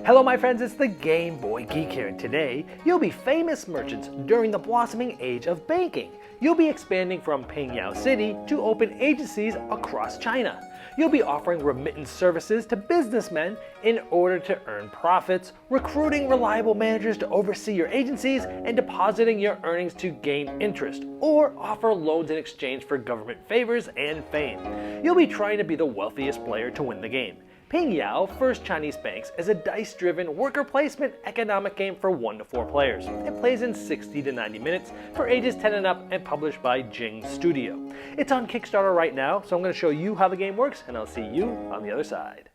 Hello my friends, it's the Game Boy Geek here, and today you'll be famous merchants during the blossoming age of banking. You'll be expanding from Pingyao City to open agencies across China. You'll be offering remittance services to businessmen in order to earn profits, recruiting reliable managers to oversee your agencies, and depositing your earnings to gain interest, or offer loans in exchange for government favors and fame. You'll be trying to be the wealthiest player to win the game. Pingyao, First Chinese Banks, is a dice-driven worker placement economic game for 1 to 4 players. It plays in 60 to 90 minutes for ages 10 and up and published by Jing Studio. It's on Kickstarter right now, so I'm going to show you how the game works, and I'll see you on the other side.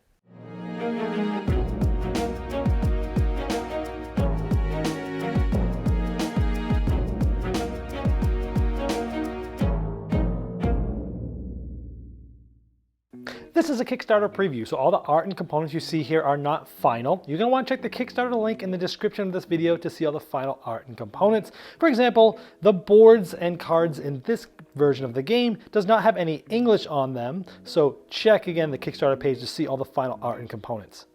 This is a Kickstarter preview, so all the art and components you see here are not final. You're going to want to check the Kickstarter link in the description of this video to see all the final art and components. For example, the boards and cards in this version of the game does not have any English on them, so check again the Kickstarter page to see all the final art and components.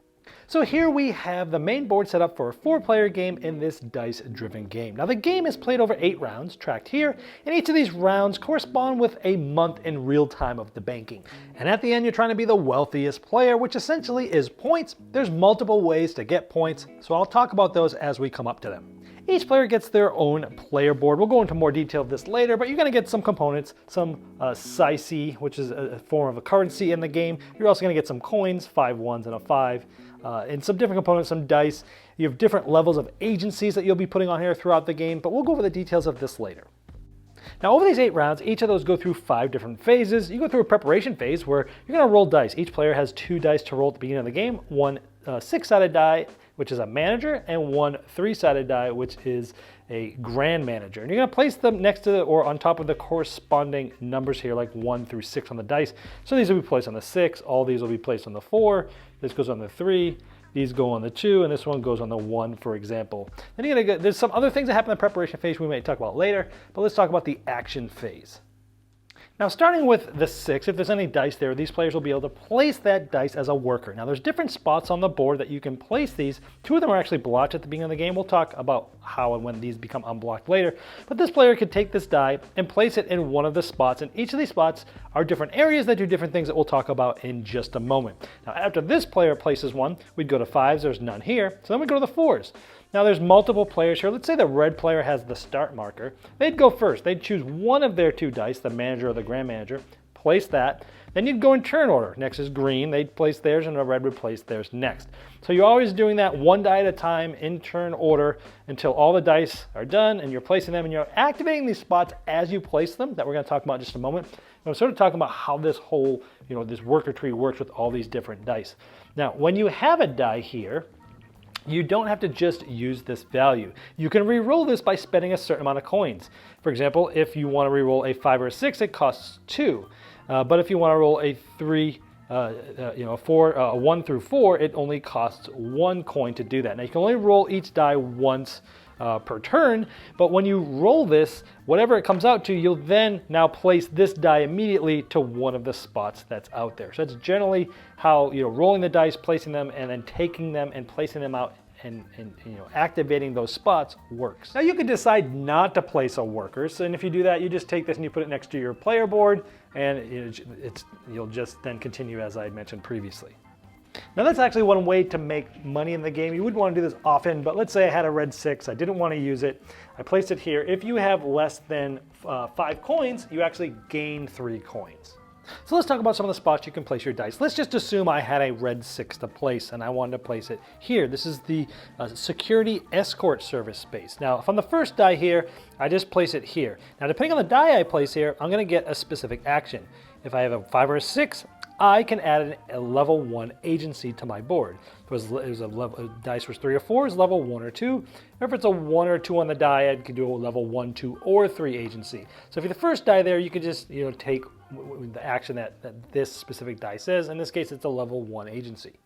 So here we have the main board set up for a 4-player game in this dice-driven game. Now the game is played over 8 rounds, tracked here, and each of these rounds correspond with a month in real time of the banking. And at the end you're trying to be the wealthiest player, which essentially is points. There's multiple ways to get points, so I'll talk about those as we come up to them. Each player gets their own player board. We'll go into more detail of this later, but you're going to get some components, some Saici, which is a form of a currency in the game. You're also going to get some coins, 5 ones and a 5, and some different components, some dice. You have different levels of agencies that you'll be putting on here throughout the game, but we'll go over the details of this later. Now over these 8 rounds, each of those go through 5 different phases. You go through a preparation phase where you're going to roll dice. Each player has 2 dice to roll at the beginning of the game, one 6-sided die, which is a manager, and one 3-sided die, which is a grand manager. And you're going to place them next to or on top of the corresponding numbers here, like 1 through 6 on the dice. So these will be placed on the 6, all these will be placed on the 4, this goes on the 3, these go on the 2, and this one goes on the 1, for example. Then you're going to get, there's some other things that happen in the preparation phase we may talk about later, but let's talk about the action phase. Now starting with the 6, if there's any dice there, these players will be able to place that dice as a worker. Now there's different spots on the board that you can place these. 2 of them are actually blocked at the beginning of the game. We'll talk about how and when these become unblocked later. But this player could take this die and place it in one of the spots, and each of these spots are different areas that do different things that we'll talk about in just a moment. Now after this player places one, we'd go to 5s, there's none here, so then we go to the 4s. Now there's multiple players here. Let's say the red player has the start marker. They'd go first. They'd choose one of their 2 dice, the manager or the grand manager, place that. Then you'd go in turn order. Next is green. They'd place theirs, and the red would place theirs next. So you're always doing that 1 die at a time in turn order until all the dice are done, and you're placing them, and you're activating these spots as you place them, that we're going to talk about in just a moment. And I'm sort of talking about how this whole, this worker tree works with all these different dice. Now, when you have a die here, you don't have to just use this value. You can re-roll this by spending a certain amount of coins. For example, if you want to re-roll a 5 or a 6, it costs 2. But if you want to roll a 3, a 1 through 4, it only costs 1 coin to do that. Now you can only roll each die once per turn, but when you roll this, whatever it comes out to, you'll then now place this die immediately to one of the spots that's out there. So that's generally how rolling the dice, placing them, and then taking them and placing them out and activating those spots works. Now you could decide not to place a workers, and if you do that, you just take this and you put it next to your player board, and you'll just then continue as I mentioned previously. Now that's actually one way to make money in the game. You wouldn't want to do this often, but let's say I had a red 6, I didn't want to use it, I placed it here. If you have less than 5 coins, you actually gain 3 coins. So let's talk about some of the spots you can place your dice. Let's just assume I had a red 6 to place and I wanted to place it here. This is the security escort service space. Now if I'm the first die here, I just place it here. Now depending on the die I place here, I'm going to get a specific action. If I have a 5 or a 6, I can add a level 1 agency to my board. If a dice was 3 or 4, is level 1 or 2. Or if it's a 1 or 2 on the die, I could do a level 1, 2, or 3 agency. So if you're the first die there, you could just take the action that this specific die says. In this case, it's a level 1 agency.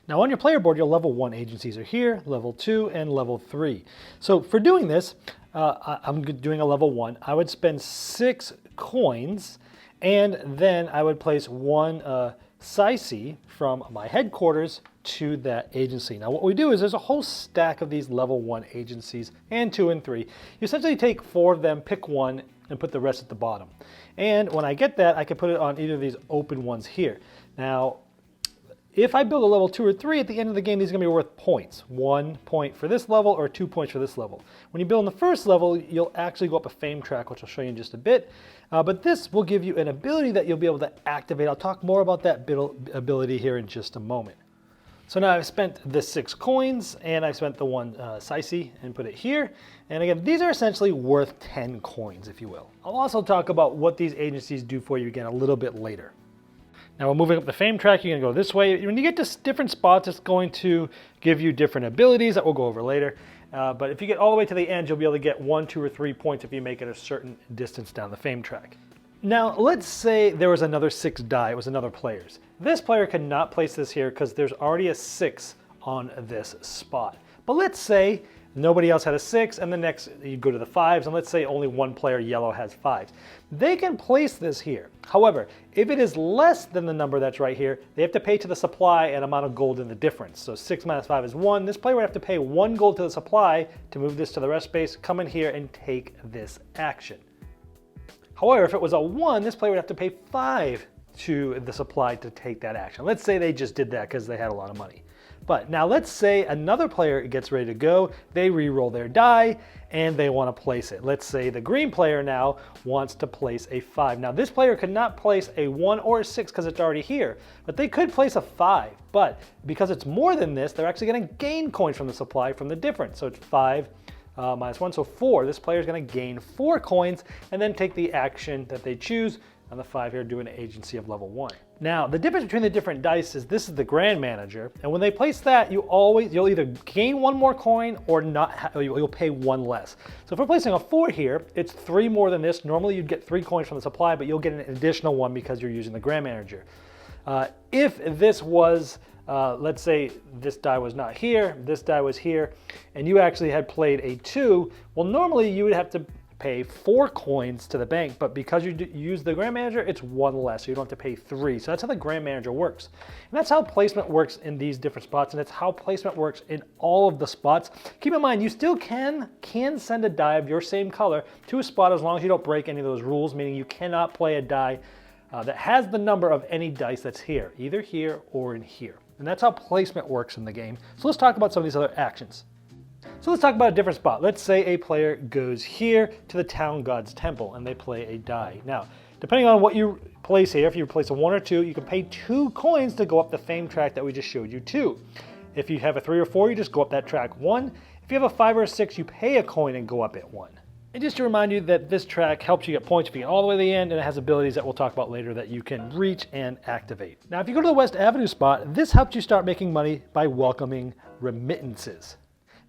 Now on your player board, your level 1 agencies are here, level 2, and level 3. So for doing this, I'm doing a level 1. I would spend 6 coins, and then I would place 1 Saici from my headquarters to that agency. Now what we do is there's a whole stack of these level 1 agencies, and 2 and 3. You essentially take 4 of them, pick one, and put the rest at the bottom. And when I get that, I can put it on either of these open ones here. Now, if I build a level 2 or 3, at the end of the game, these are going to be worth points. 1 point for this level or 2 points for this level. When you build in the first level, you'll actually go up a fame track, which I'll show you in just a bit. But this will give you an ability that you'll be able to activate. I'll talk more about that ability here in just a moment. So now I've spent the 6 coins, and I've spent the 1 Sicey and put it here. And again, these are essentially worth 10 coins, if you will. I'll also talk about what these agencies do for you again a little bit later. Now we're moving up the fame track, you're gonna go this way. When you get to different spots, it's going to give you different abilities that we'll go over later. But if you get all the way to the end, you'll be able to get 1, 2, or 3 points if you make it a certain distance down the fame track. Now, let's say there was another 6 die, it was another player's. This player could not place this here because there's already a 6 on this spot. But let's say nobody else had a 6, and the next you go to the 5s, and let's say only one player, yellow, has 5s. They can place this here. However, if it is less than the number that's right here, they have to pay to the supply an amount of gold in the difference. So 6 minus 5 is 1. This player would have to pay 1 gold to the supply to move this to the rest space, come in here, and take this action. However, if it was a 1, this player would have to pay 5 to the supply to take that action. Let's say they just did that because they had a lot of money. But now let's say another player gets ready to go, they re-roll their die, and they want to place it. Let's say the green player now wants to place a 5. Now this player could not place a 1 or a 6 because it's already here, but they could place a 5. But because it's more than this, they're actually going to gain coins from the supply from the difference. So it's 5 minus 1, so 4. This player is going to gain 4 coins and then take the action that they choose on the 5 here, do an agency of level 1. Now, the difference between the different dice is this is the Grand Manager, and when they place that, you'll either gain 1 more coin or not. You'll pay 1 less. So if we're placing a 4 here, it's 3 more than this. Normally you'd get 3 coins from the supply, but you'll get an additional 1 because you're using the Grand Manager. If this was, let's say this die was not here, this die was here, and you actually had played a 2, well, normally you would have to pay 4 coins to the bank, but because you use the Grand Manager, it's 1 less, so you don't have to pay 3. So that's how the Grand Manager works. And that's how placement works in these different spots, and it's how placement works in all of the spots. Keep in mind, you still can send a die of your same color to a spot as long as you don't break any of those rules, meaning you cannot play a die that has the number of any dice that's here, either here or in here. And that's how placement works in the game. So let's talk about some of these other actions. So let's talk about a different spot. Let's say a player goes here to the Town God's Temple and they play a die. Now, depending on what you place here, if you place a 1 or 2, you can pay 2 coins to go up the fame track that we just showed you 2. If you have a 3 or 4, you just go up that track 1. If you have a 5 or a 6, you pay a coin and go up it 1. And just to remind you that this track helps you get points if you get all the way to the end, and it has abilities that we'll talk about later that you can reach and activate. Now, if you go to the West Avenue spot, this helps you start making money by welcoming remittances.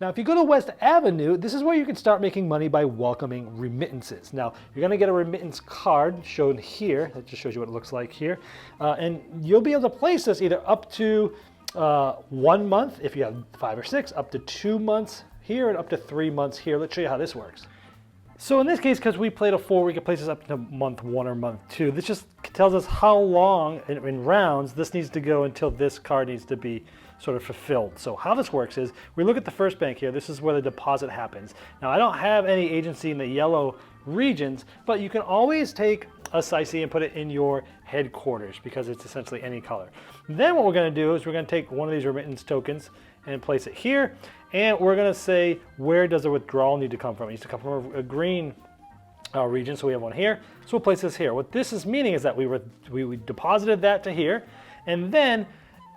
Now, if you go to West Avenue, this is where you can start making money by welcoming remittances. Now, you're going to get a remittance card shown here. That just shows you what it looks like here. And you'll be able to place this either up to 1 month, if you have 5 or 6, up to 2 months here, and up to 3 months here. Let's show you how this works. So in this case, because we played a 4, we can place this up to month 1 or month 2. This just tells us how long in rounds this needs to go until this card needs to be sort of fulfilled. So how this works is we look at the first bank here. This is where the deposit happens. Now I don't have any agency in the yellow regions, but you can always take a Sicey and put it in your headquarters because it's essentially any color. Then what we're going to do is we're going to take one of these remittance tokens and place it here, and we're going to say, where does the withdrawal need to come from? It needs to come from a green region, so we have one here. So we'll place this here. What this is meaning is that we deposited that to here, and then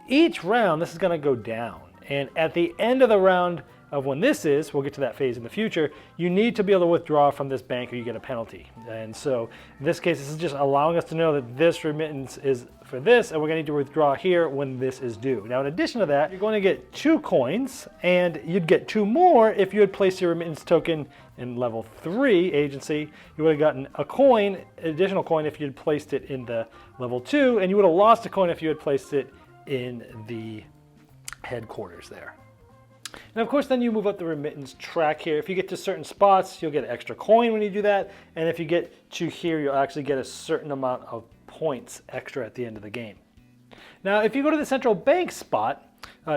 each round this is going to go down. And at the end of the round of when this is, we'll get to that phase in the future, you need to be able to withdraw from this bank or you get a penalty. And so in this case, this is just allowing us to know that this remittance is for this, and we're going to need to withdraw here when this is due. Now, in addition to that, you're going to get 2 coins, and you'd get 2 more if you had placed your remittance token in level 3 agency. You would have gotten a coin, additional coin, if you had placed it in the level 2, and you would have lost a coin if you had placed it in the headquarters there. And of course, then you move up the remittance track here. If you get to certain spots, you'll get an extra coin when you do that. And if you get to here, you'll actually get a certain amount of points extra at the end of the game. Now, if you go to the central bank spot,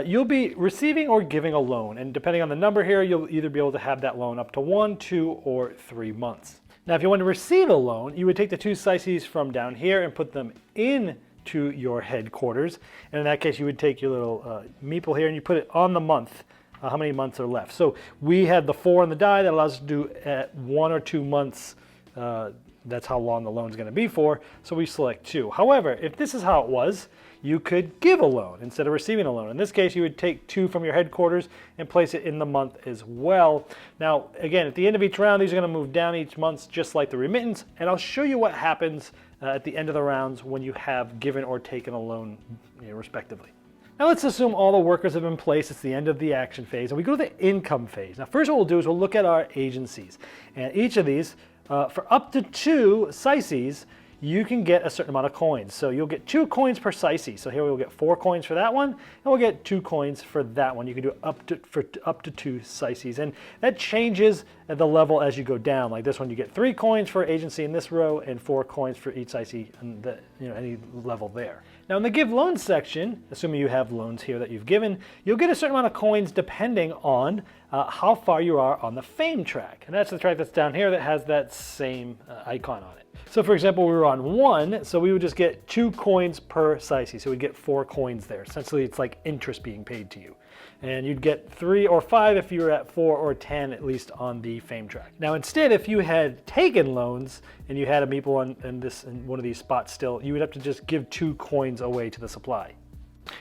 You'll be receiving or giving a loan, and depending on the number here, you'll either be able to have that loan up to 1, 2, or 3 months. Now, if you want to receive a loan, you would take the 2 slices from down here and put them into your headquarters. And in that case, you would take your little meeple here and you put it on the month, how many months are left. So we had the 4 on the die that allows us to do at 1 or 2 months. That's how long the loan is going to be for. So we select 2. However, if this is how it was, you could give a loan instead of receiving a loan. In this case, you would take 2 from your headquarters and place it in the month as well. Now, again, at the end of each round, these are going to move down each month, just like the remittance. And I'll show you what happens at the end of the rounds when you have given or taken a loan, respectively. Now let's assume all the workers have been placed. It's the end of the action phase, and we go to the income phase. Now, first what we'll do is we'll look at our agencies. And each of these, for up to 2 slices, you can get a certain amount of coins. So you'll get 2 coins per slice. So here we'll get 4 coins for that one, and we'll get 2 coins for that one. You can do it up to 2 slices, and that changes at the level as you go down. Like this one, you get 3 coins for agency in this row, and 4 coins for each slice in the, any level there. Now in the give loans section, assuming you have loans here that you've given, you'll get a certain amount of coins depending on how far you are on the fame track. And that's the track that's down here that has that same icon on it. So for example, we were on 1, so we would just get 2 coins per slice. So we'd get 4 coins there. Essentially, it's like interest being paid to you. And you'd get 3 or 5 if you were at 4 or 10, at least on the fame track. Now instead, if you had taken loans and you had a meeple in one of these spots still, you would have to just give 2 coins away to the supply.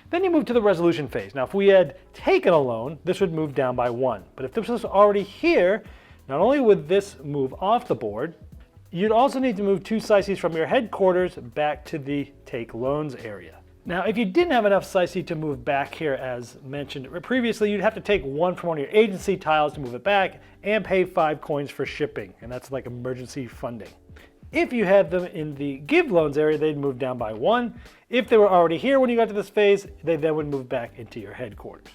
Then you move to the resolution phase. Now if we had taken a loan, this would move down by 1. But if this was already here, not only would this move off the board, you'd also need to move 2 slices from your headquarters back to the take loans area. Now, if you didn't have enough slicey to move back here, as mentioned previously, you'd have to take 1 from one of your agency tiles to move it back and pay 5 coins for shipping, and that's like emergency funding. If you had them in the give loans area, they'd move down by 1. If they were already here when you got to this phase, they then would move back into your headquarters.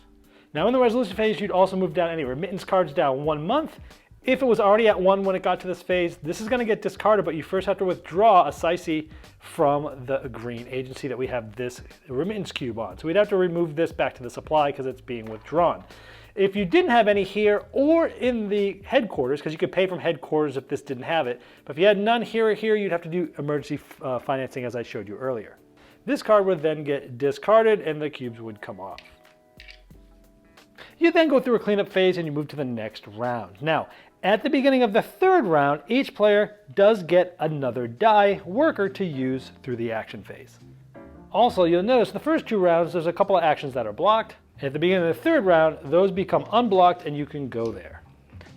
Now in the resolution phase, you'd also move down any remittance cards down 1 month. If it was already at 1 when it got to this phase, this is going to get discarded, but you first have to withdraw a slicey from the green agency that we have this remittance cube on. So we'd have to remove this back to the supply because it's being withdrawn. If you didn't have any here or in the headquarters, because you could pay from headquarters if this didn't have it, but if you had none here or here, you'd have to do emergency financing as I showed you earlier. This card would then get discarded and the cubes would come off. You then go through a cleanup phase and you move to the next round. Now, at the beginning of the 3rd round, each player does get another die worker to use through the action phase. Also, you'll notice the first 2 rounds, there's a couple of actions that are blocked. At the beginning of the 3rd round, those become unblocked and you can go there.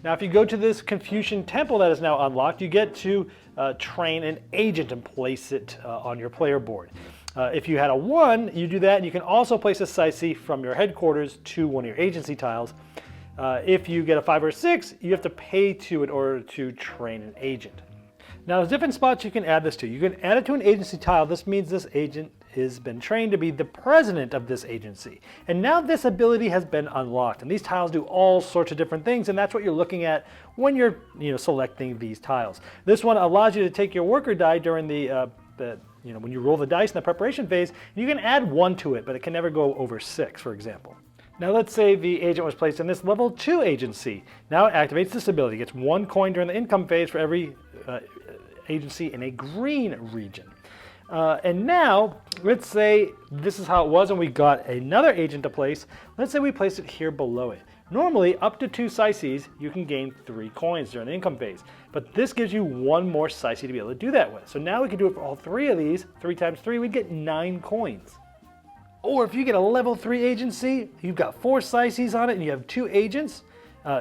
Now, if you go to this Confucian temple that is now unlocked, you get to train an agent and place it on your player board. If you had a 1, you do that, and you can also place a slicey from your headquarters to one of your agency tiles. If you get a 5 or 6, you have to pay 2 in order to train an agent. Now there's different spots you can add this to. You can add it to an agency tile. This means this agent has been trained to be the president of this agency. And now this ability has been unlocked. And these tiles do all sorts of different things, and that's what you're looking at when you're selecting these tiles. This one allows you to take your worker die during when you roll the dice in the preparation phase. You can add 1 to it, but it can never go over 6, for example. Now let's say the agent was placed in this level 2 agency. Now it activates this ability. It gets 1 coin during the income phase for every agency in a green region. And now, let's say this is how it was and we got another agent to place. Let's say we place it here below it. Normally, up to 2 slices, you can gain 3 coins during the income phase. But this gives you 1 more slicey to be able to do that with. So now we can do it for all 3 of these. 3 times 3, we'd get 9 coins. Or if you get a level 3 agency, you've got 4 slices on it and you have 2 agents,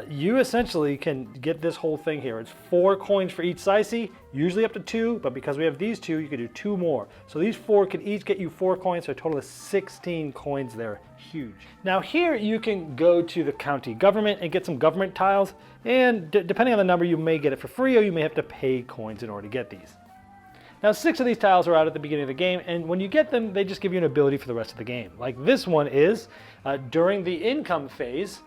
you essentially can get this whole thing here. It's 4 coins for each slicey, usually up to 2, but because we have these 2, you can do 2 more. So these 4 can each get you 4 coins, so a total of 16 coins there. Huge. Now here you can go to the county government and get some government tiles, and depending on the number, you may get it for free or you may have to pay coins in order to get these. Now 6 of these tiles are out at the beginning of the game, and when you get them, they just give you an ability for the rest of the game. Like this one is, during the income phase,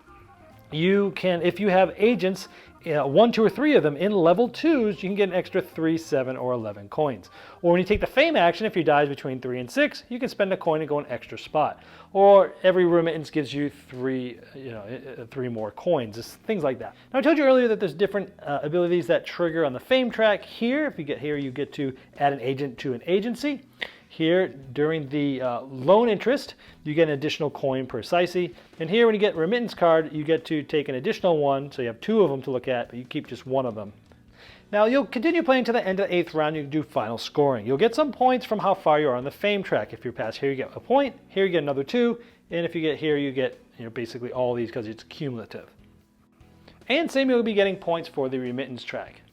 you can, if you have agents, 1, 2, or 3 of them in level 2s, you can get an extra 3, 7, or 11 coins. Or when you take the fame action, if your die is between 3 and 6, you can spend a coin and go an extra spot. Or every remittance gives you 3 more coins, just things like that. Now I told you earlier that there's different abilities that trigger on the fame track. Here, if you get here, you get to add an agent to an agency. Here, during the loan interest, you get an additional coin per SICE. And here, when you get remittance card, you get to take an additional one. So you have 2 of them to look at, but you keep just 1 of them. Now, you'll continue playing to the end of the 8th round. You can do final scoring. You'll get some points from how far you are on the fame track. If you're past here, you get a point. Here, you get another 2. And if you get here, you get basically all these because it's cumulative. And same, you'll be getting points for the remittance track.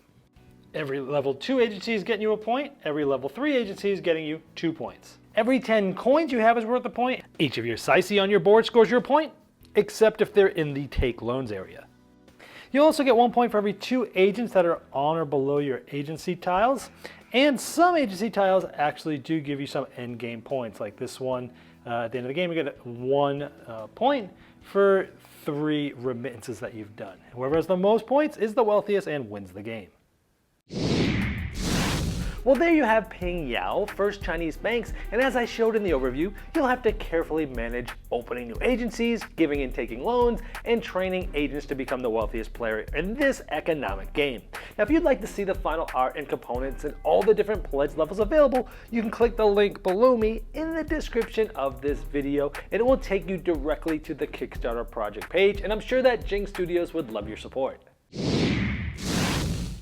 Every level 2 agency is getting you a point. Every level 3 agency is getting you 2 points. Every 10 coins you have is worth a point. Each of your SICE on your board scores you a point, except if they're in the take loans area. You'll also get 1 point for every 2 agents that are on or below your agency tiles. And some agency tiles actually do give you some end game points, like this one. At the end of the game, you get 1 point for 3 remittances that you've done. Whoever has the most points is the wealthiest and wins the game. Well, there you have Pingyao, first Chinese banks, and as I showed in the overview, you'll have to carefully manage opening new agencies, giving and taking loans, and training agents to become the wealthiest player in this economic game. Now, if you'd like to see the final art and components and all the different pledge levels available, you can click the link below me in the description of this video, and it will take you directly to the Kickstarter project page, and I'm sure that Jing Studios would love your support.